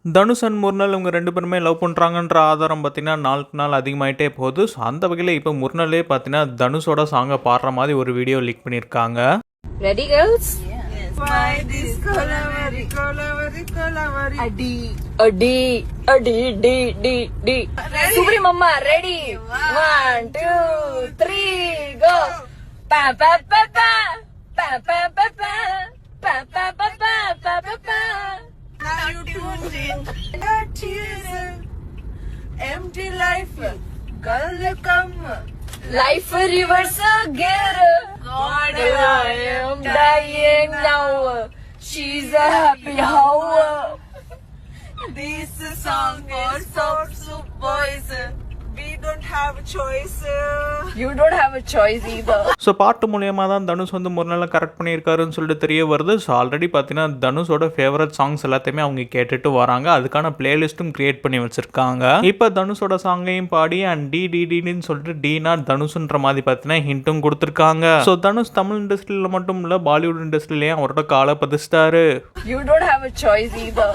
Dhanush and முர்னல் இவங்க 2 பேருமே love பண்ணுறாங்கன்ற ஆதாரம் பார்த்தீங்கன்னா நாளுக்கு நாள் அதிகமாகிட்டே போகுது. ஸோ அந்த வகையில் இப்போ முர்னலே பார்த்தீங்கன்னா தனுஷோட சாங்கை பாடுற மாதிரி ஒரு வீடியோ லீக் பண்ணியிருக்காங்க. Ready girls? Adi. Subri mama ready? 1, 2, 3 go. Pa pa pa pa pa pa pa pa pa pa pa pa pa pa. Now you tuned in. Your tears, empty life, girl come. Life reverse gear. God, I am dying now. She's a happy how. This song for soft boys. We don't have a choice. You don't have a choice either. So பாட்டு மூலியமாக தான் தனுஷ் வந்து முர்னலை correct பண்ணியிருக்காருன்னு சொல்லிட்டு தெரிய வருது. So already பார்த்தீங்கன்னா தனுஷோட ஃபேவரட் சாங்ஸ் எல்லாத்தையுமே அவங்க கேட்டுட்டு வராங்க. அதுக்கான பிளேலிஸ்ட்டும் கிரியேட் பண்ணி வச்சிருக்காங்க. இப்போ தனுஷோட சாங்கையும் பாடி அண்ட் டின்னு சொல்லிட்டு டீனா தனுஷ்ன்ற மாதிரி பார்த்தீங்கன்னா ஹிண்ட்டும் கொடுத்துருக்காங்க. ஸோ தனுஷ் தமிழ் இண்டஸ்ட்ரியில் மட்டும் இல்லை பாலிவுட் இண்டஸ்ட்ரியிலேயே அவரோட காலை பதிச்சிட்டாரு. You don't have a choice either.